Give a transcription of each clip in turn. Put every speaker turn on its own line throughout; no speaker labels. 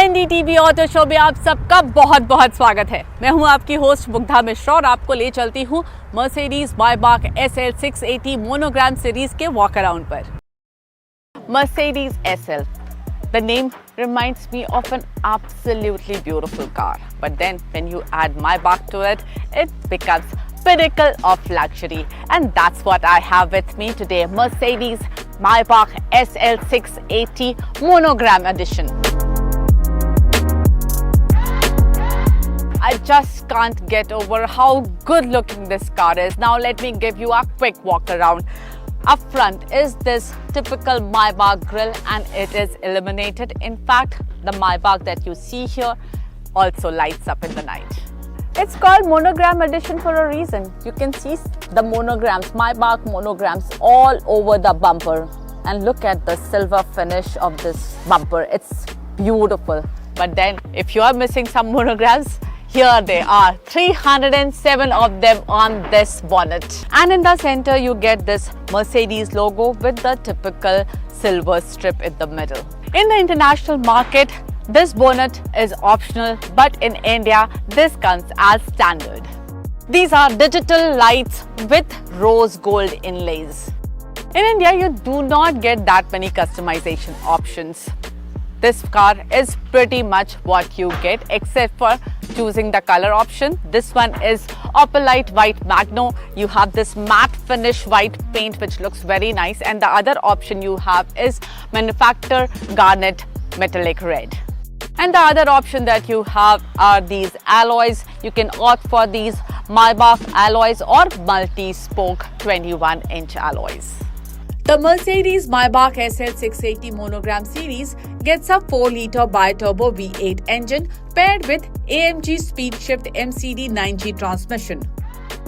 NDTV auto show में आप सबका बहुत बहुत स्वागत है। मैं हूं आपकी होस्ट मुग्धा मिश्रा और आपको ले चलती हूं मर्सिडीज मायबाक SL 680 मोनोग्राम सीरीज के वॉक अराउंड पर। Mercedes SL. The name reminds me of an absolutely beautiful car. But then when you add Maybach to it, it becomes pinnacle of luxury. And that's what I have with me today. Mercedes Maybach SL 680 Monogram Edition. I just can't get over how good looking this car is. Now let me give you a quick walk around. Up front is this typical Maybach grille and it is illuminated. In fact, the Maybach that you see here also lights up in the night. It's called Monogram Edition for a reason. You can see the monograms, Maybach monograms all over the bumper. And look at the silver finish of this bumper. It's beautiful. But then if you are missing some monograms, here they are, 307 of them on this bonnet. And in the center you get this Mercedes logo with the typical silver strip in the middle. In the international market, this bonnet is optional, but in India, this comes as standard. These are digital lights with rose gold inlays. In India, you do not get that many customization options. This car is pretty much what you get except for choosing the color option. This one is opalite white magno. You have this matte finish white paint which looks very nice, and the other option you have is manufacturer garnet metallic red. And the other option that you have are these alloys. You can opt for these Maybach alloys or multi-spoke 21-inch alloys. The Mercedes Maybach SL 680 Monogram series gets a 4-liter bi-turbo V8 engine paired with AMG SpeedShift MCD 9G transmission.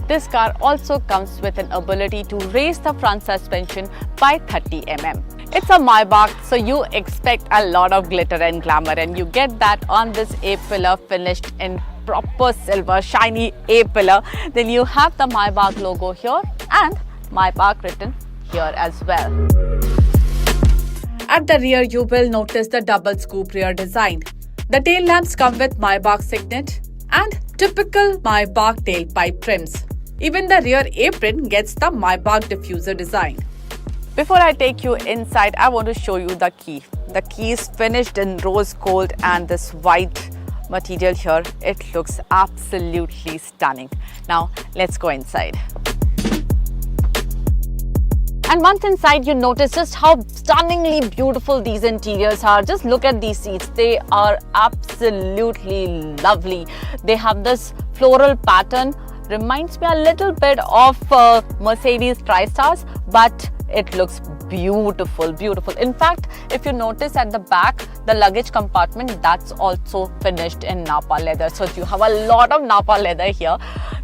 This car also comes with an ability to raise the front suspension by 30 mm. It's a Maybach, so you expect a lot of glitter and glamour, and you get that on this A-pillar finished in proper silver shiny A-pillar. Then you have the Maybach logo here and Maybach written here as well. At the rear, you will notice the double scoop rear design. The tail lamps come with Maybach signet and typical Maybach tailpipe trims. Even the rear apron gets the Maybach diffuser design. Before I take you inside, I want to show you the key. The key is finished in rose gold and this white material here. It looks absolutely stunning. Now let's go inside. And once inside, you notice just how stunningly beautiful these interiors are. Just look at these seats. They are absolutely lovely. They have this floral pattern. Reminds me a little bit of Mercedes TriStars, but it looks beautiful, beautiful. In fact, if you notice at the back, the luggage compartment, that's also finished in Napa leather. So you have a lot of Napa leather here.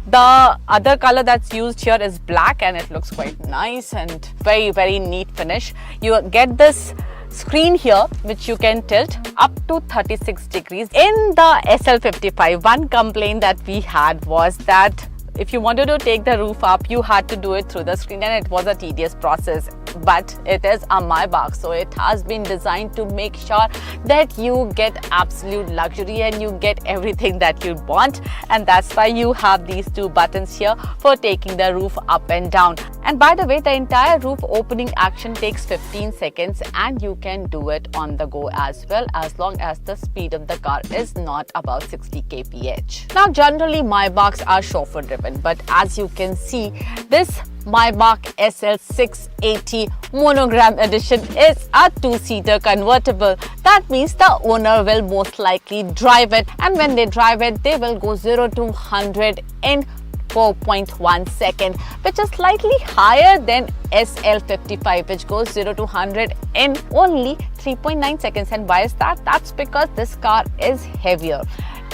The other color that's used here is black and it looks quite nice and very, very neat finish. You get this screen here which you can tilt up to 36 degrees. In the SL55, one complaint that we had was that if you wanted to take the roof up, you had to do it through the screen and it was a tedious process. But it is a Maybach, so it has been designed to make sure that you get absolute luxury and you get everything that you want. And that's why you have these two buttons here for taking the roof up and down. And by the way, the entire roof opening action takes 15 seconds and you can do it on the go as well, as long as the speed of the car is not above 60 kph. Now generally Maybachs are chauffeur driven, but as you can see, this Maybach SL 680 Monogram Edition is a 2-seater convertible. That means the owner will most likely drive it, and when they drive it, they will go 0 to 100 in 4.1 second, which is slightly higher than SL55, which goes 0 to 100 in only 3.9 seconds. And why is that? That's because this car is heavier.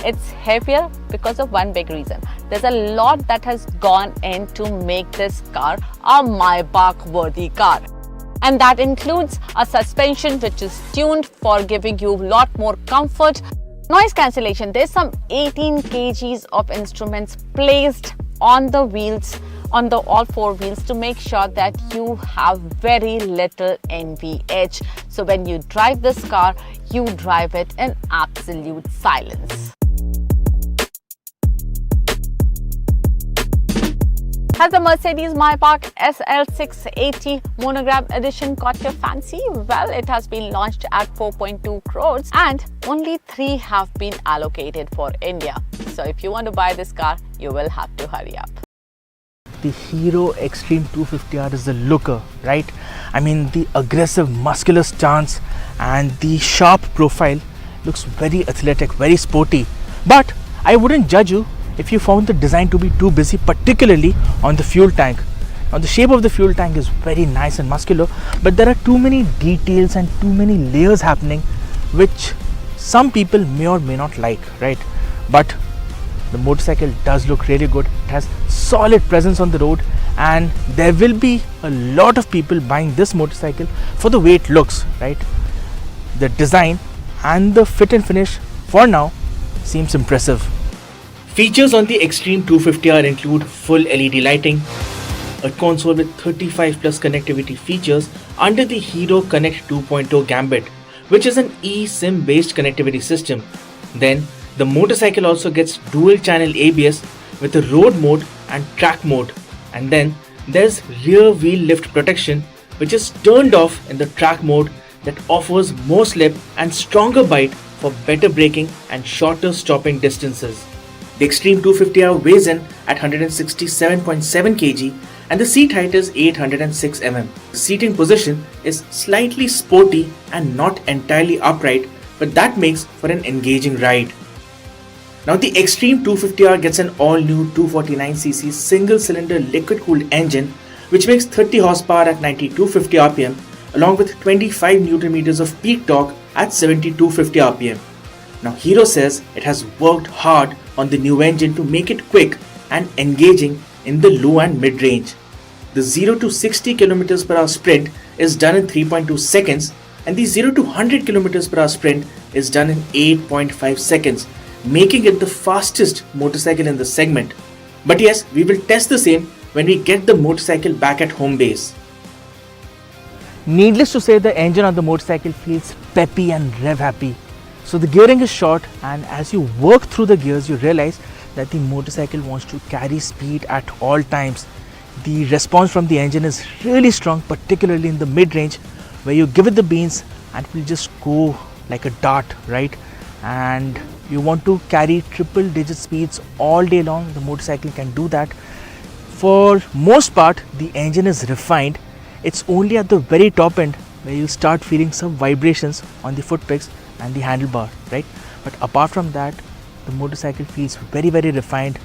It's heavier because of one big reason. There's a lot that has gone in to make this car a Maybach worthy car. And that includes a suspension which is tuned for giving you a lot more comfort. Noise cancellation, there's some 18 kgs of instruments placed on the wheels on the all four wheels to make sure that you have very little NVH. So when you drive this car, you drive it in absolute silence. Has the Mercedes Maybach SL680 Monogram Edition caught your fancy? Well, it has been launched at 4.2 crores and only 3 have been allocated for India. So if you want to buy this car, you will have to hurry up.
The Hero Xtreme 250R is the looker, right? I mean, the aggressive muscular stance and the sharp profile looks very athletic, very sporty. But I wouldn't judge you if you found the design to be too busy, particularly on the fuel tank. Now the shape of the fuel tank is very nice and muscular, but there are too many details and too many layers happening which some people may or may not like, right? But the motorcycle does look really good. It has solid presence on the road, and there will be a lot of people buying this motorcycle for the way it looks, right? The design and the fit and finish for now seems impressive. Features on the Xtreme 250R include full LED lighting, a console with 35 plus connectivity features under the Hero Connect 2.0 Gambit, which is an eSIM based connectivity system. Then the motorcycle also gets dual channel ABS with a road mode and track mode. And then there's rear wheel lift protection, which is turned off in the track mode, that offers more slip and stronger bite for better braking and shorter stopping distances. The Xtreme 250R weighs in at 167.7 kg and the seat height is 806 mm. The seating position is slightly sporty and not entirely upright, but that makes for an engaging ride. Now the Xtreme 250R gets an all-new 249cc single-cylinder liquid-cooled engine which makes 30 horsepower at 9250 rpm along with 25 Nm of peak torque at 7250 rpm. Now Hero says it has worked hard on the new engine to make it quick and engaging in the low and mid-range. The 0 to 60 km/h sprint is done in 3.2 seconds and the 0 to 100 km/h sprint is done in 8.5 seconds, making it the fastest motorcycle in the segment. But yes, we will test the same when we get the motorcycle back at home base. Needless to say, the engine on the motorcycle feels peppy and rev happy. So the gearing is short, and as you work through the gears you realize that the motorcycle wants to carry speed at all times. The response from the engine is really strong, particularly in the mid-range where you give it the beans and it will just go like a dart, right? And you want to carry triple digit speeds all day long, the motorcycle can do that. For most part the engine is refined. It's only at the very top end where you start feeling some vibrations on the foot pegs and the handlebar, right? But apart from that, the motorcycle feels very refined.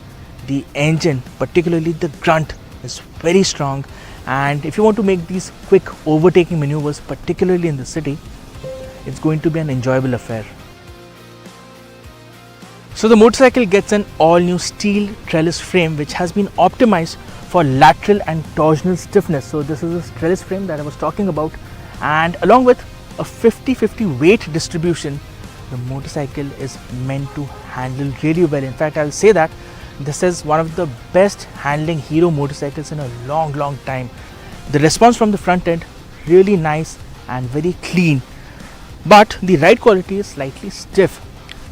The engine, particularly the grunt, is very strong, and if you want to make these quick overtaking maneuvers, particularly in the city, it's going to be an enjoyable affair. So the motorcycle gets an all new steel trellis frame which has been optimized for lateral and torsional stiffness. So this is a trellis frame that I was talking about, and along with a 50-50 weight distribution, the motorcycle is meant to handle really well. In fact, I'll say that this is one of the best handling Hero motorcycles in a long time. The response from the front end really nice and very clean, but the ride quality is slightly stiff.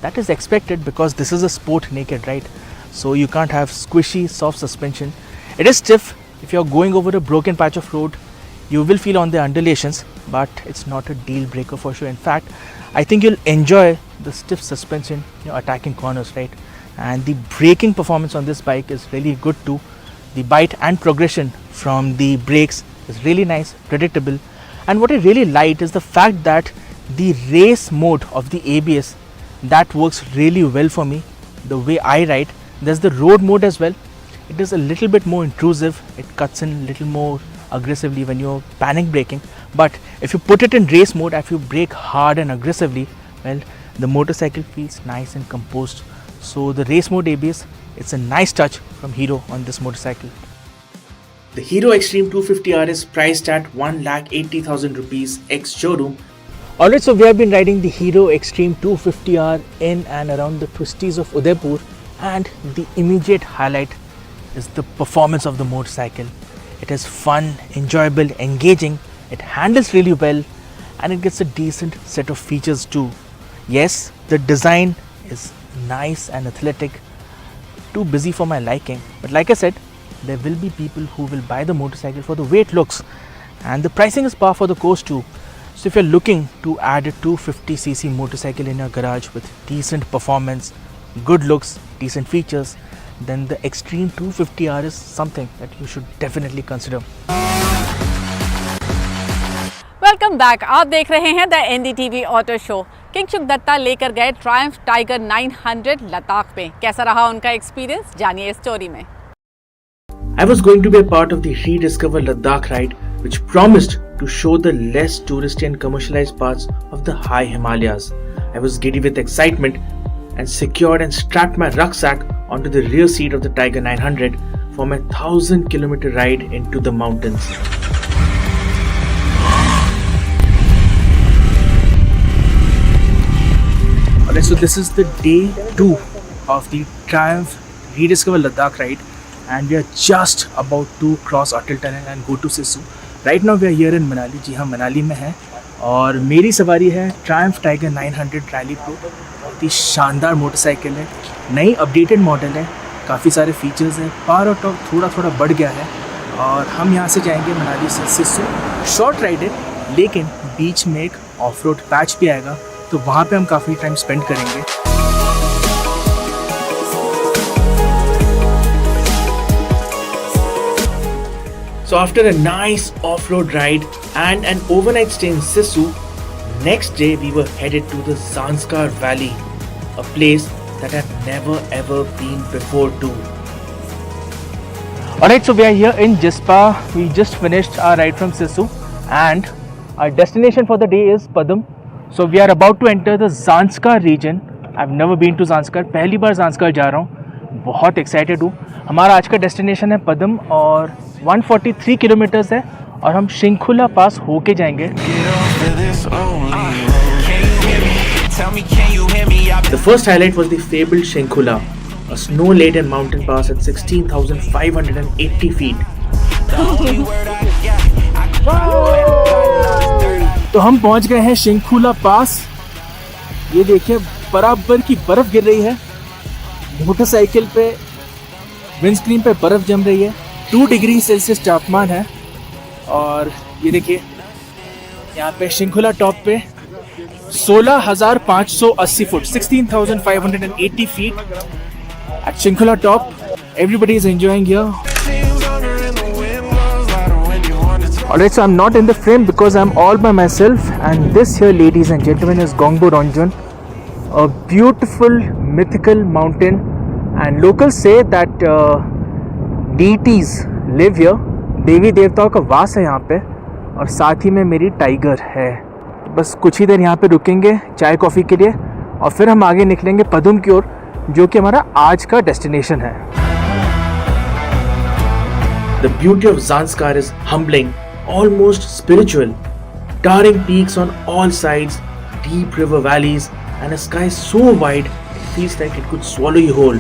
That is expected because this is a sport naked, right? So you can't have squishy soft suspension. It is stiff. If you're going over a broken patch of road, you will feel on the undulations, but it's not a deal breaker for sure. In fact, I think you'll enjoy the stiff suspension, attacking corners, right? And the braking performance on this bike is really good too. The bite and progression from the brakes is really nice, predictable. And what I really like is the fact that the race mode of the ABS, that works really well for me, the way I ride. There's the road mode as well. It is a little bit more intrusive. It cuts in a little more aggressively when you're panic braking, but if you put it in race mode, if you brake hard and aggressively, well, the motorcycle feels nice and composed. So the race mode ABS, it's a nice touch from Hero on this motorcycle. The Hero Xtreme 250R is priced at 1,80,000 rupees ex showroom. Alright, so we have been riding the Hero Xtreme 250R in and around the twisties of Udaipur, and the immediate highlight is the performance of the motorcycle. It is fun, enjoyable, engaging, it handles really well, and it gets a decent set of features too. Yes, the design is nice and athletic, too busy for my liking, but like I said, there will be people who will buy the motorcycle for the way it looks, and the pricing is par for the course too. So if you're looking to add a 250cc motorcycle in your garage with decent performance, good looks, decent features, then the Xtreme 250R is something that you should definitely consider.
Welcome back. आप देख रहे हैं the NDTV auto show. Kingshuk Dutta लेकर गए Triumph tiger 900 Ladakh में। कैसा रहा उनका एक्सपीरियंस, जानिए इस स्टोरी में।
I was going to be a part of the Rediscover Ladakh ride, which promised to show the less touristy and commercialized parts of the high Himalayas. I was giddy with excitement and secured and strapped my rucksack onto the rear seat of the Tiger 900 for my 1,000-kilometer ride into the mountains. Alright, so this is the day 2 of the Triumph Rediscover Ladakh ride, and we are just about to cross Atal Tunnel and go to Sisu. Right now we are here in Manali. जी हाँ, मनाली में है और मेरी सवारी है Triumph Tiger 900 Rally Pro। बहुत ही शानदार motorcycle है, नई अपडेटेड मॉडल है, काफ़ी सारे फीचर्स हैं, पावर और टॉर्क थोड़ा बढ़ गया है और हम यहाँ से जाएंगे मनाली से सिसु। शॉर्ट राइड है लेकिन बीच में एक ऑफ रोड पैच भी आएगा, तो वहाँ पे हम काफ़ी टाइम स्पेंड करेंगे। So after a nice off-road ride and an overnight stay in Sisu, next day we were headed to the Zanskar Valley, a place that I've never ever been before too. Alright, so we are here in Jispa. We just finished our ride from Sisu and our destination for the day is Padam. So we are about to enter the Zanskar region. I've never been to Zanskar, पहली बार Zanskar जा रहा हूँ, बहुत excited हूँ। हमारा आज का destination है पदम और 143 किलोमीटर्स है और हम शिंखुला पास होके जाएंगे। The first highlight was the fabled Shinkula, a snow-laden mountain pass at 16,580 feet. तो हम पहुंच गए हैं शिंखुला पास। ये देखिए बराबर की बर्फ गिर रही है, मोटरसाइकिल पे विंडस्क्रीन पे बर्फ जम रही है, 2 डिग्री सेल्सियस तापमान है और ये देखिए यहाँ पे शिंखुला टॉप पे 16,580 foot 16,580 feet at Shinkula top. Everybody is enjoying here. Alright, so I'm not in the frame because I'm all by myself, and this here, ladies and gentlemen, is Gongbo Ronjon, a beautiful mythical mountain, and locals say that deities live here. देवी देवताओं का वास है यहाँ पे और साथ ही में मेरी टाइगर है। बस कुछ ही देर यहाँ पे रुकेंगे चाय कॉफ़ी के लिए और फिर हम आगे निकलेंगे पदुम की ओर, जो कि हमारा आज का डेस्टिनेशन है। The beauty of Zanskar is humbling, almost spiritual. Towering peaks on all sides, deep river valleys, and a sky so wide it feels like it could swallow you whole.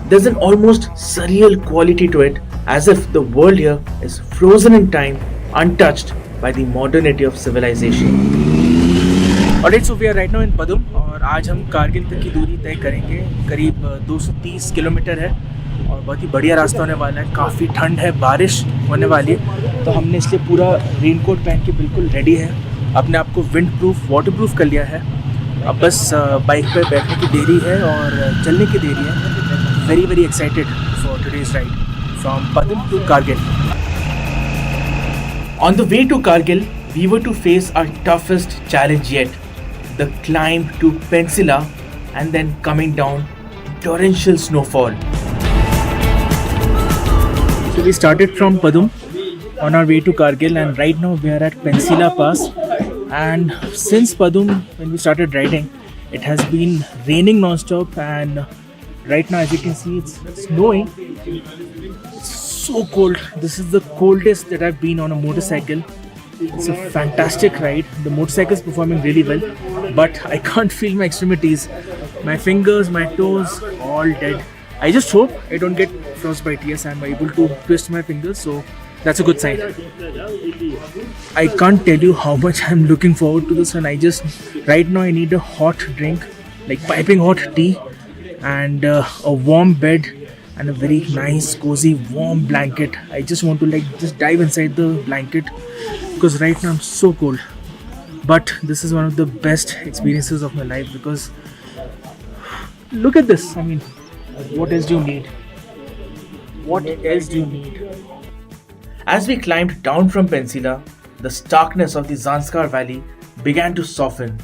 There's an almost surreal quality to it, as if the world here is frozen in time, untouched by the modernity of civilization. Alright, so we are right now in Padum और आज हम कारगिल तक की दूरी तय करेंगे। करीब 230 kilometre है और बहुत ही बढ़िया रास्ता होने वाला है। काफ़ी ठंड है, बारिश होने वाली है, तो हमने इसलिए पूरा रेनकोट पहन के बिल्कुल रेडी है, अपने आप को विंड प्रूफ वाटर प्रूफ कर लिया है। अब बस बाइक पे बैठने की देरी है और चलने की देरी है। Very excited for today's ride from Padum to Kargil. On the way to Kargil, we were to face our toughest challenge yet, the climb to Pensila and then coming down torrential snowfall. So we started from Padum on our way to Kargil, and right now we are at Pensila Pass. And since Padum, when we started riding, it has been raining non-stop, and right now as you can see it's snowing. It's so cold. This is the coldest that I've been on a motorcycle. It's a fantastic ride. The motorcycle is performing really well, but I can't feel my extremities. My fingers, my toes, all dead. I just hope I don't get frostbite. Yes, I'm able to twist my fingers, so that's a good sign. I can't tell you how much I'm looking forward to this, and right now I need a hot drink, like piping hot tea, and a warm bed, and a very nice, cozy, warm blanket. I just want to just dive inside the blanket because right now I'm so cold. But this is one of the best experiences of my life because look at this. I mean, what else do you need? What else do you need? As we climbed down from Pensila, the starkness of the Zanskar Valley began to soften.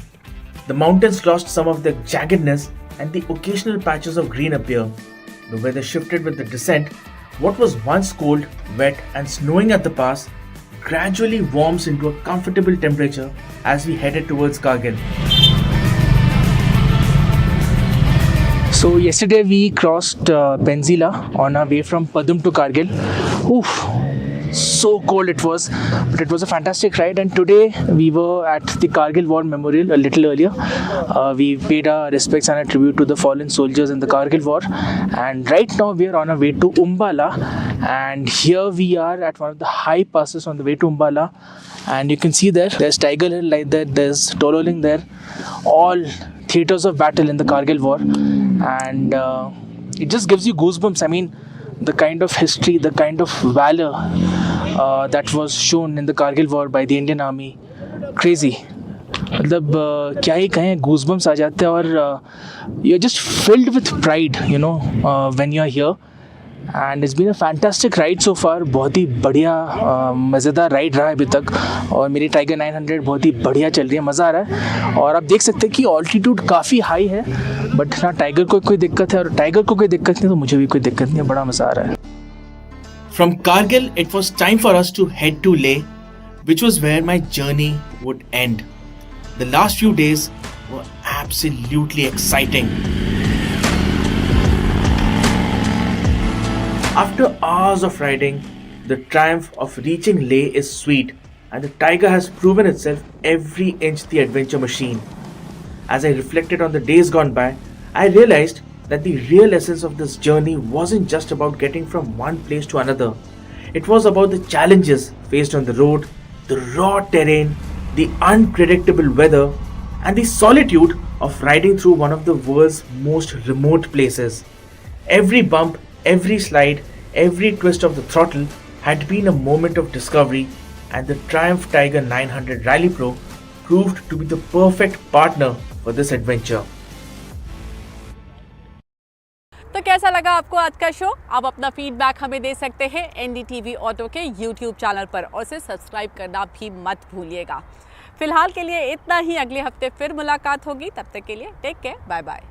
The mountains lost some of their jaggedness and the occasional patches of green appear. The weather shifted with the descent. What was once cold, wet and snowing at the pass gradually warms into a comfortable temperature as we headed towards Kargil. So yesterday we crossed Penzila on our way from Padum to Kargil. Oof, so cold it was, but it was a fantastic ride. And today we were at the Kargil War Memorial a little earlier. We paid our respects and a tribute to the fallen soldiers in the Kargil War. And right now we are on our way to Umbala. And here we are at one of the high passes on the way to Umbala. And you can see there's Tiger Hill like that, there's Tololing there. All theatres of battle in the Kargil War. And it just gives you goosebumps. I mean, the kind of history, the kind of valor that was shown in the Kargil War by the Indian Army, crazy. मतलब क्या ही कहें, goosebumps आ जाते हैं और you're just filled with pride, you know, when you're here. And it's been a fantastic ride so far. बहुत ही बढ़िया मज़ेदार ride रहा है अभी तक और मेरी टाइगर 900 बहुत ही बढ़िया चल रही है, मज़ा आ रहा है. और आप देख सकते हैं कि ऑल्टीट्यूड काफ़ी हाई है, बट ना टाइगर को कोई दिक्कत है और टाइगर को कोई दिक्कत नहीं, तो मुझे भी कोई दिक्कत नहीं है. बड़ा मज़ा आ रहा है. From Kargil, it was time for us to head to Leh, which was where my journey would end. The last few days were absolutely exciting. After hours of riding, the triumph of reaching Leh is sweet, and the Tiger has proven itself every inch the adventure machine. As I reflected on the days gone by, I realized that the real essence of this journey wasn't just about getting from one place to another. It was about the challenges faced on the road, the raw terrain, the unpredictable weather, and the solitude of riding through one of the world's most remote places. Every bump, every slide, every twist of the throttle had been a moment of discovery, and the Triumph Tiger 900 Rally Pro proved to be the perfect partner for this adventure.
तो कैसा लगा आपको आज का show? आप अपना feedback हमें दे सकते हैं NDTV ऑटो के YouTube चैनल पर और उसे सब्सक्राइब करना भी मत भूलिएगा. फिलहाल के लिए इतना ही. अगले हफ्ते फिर मुलाकात होगी. तब तक के लिए टेक केयर, बाय बाय.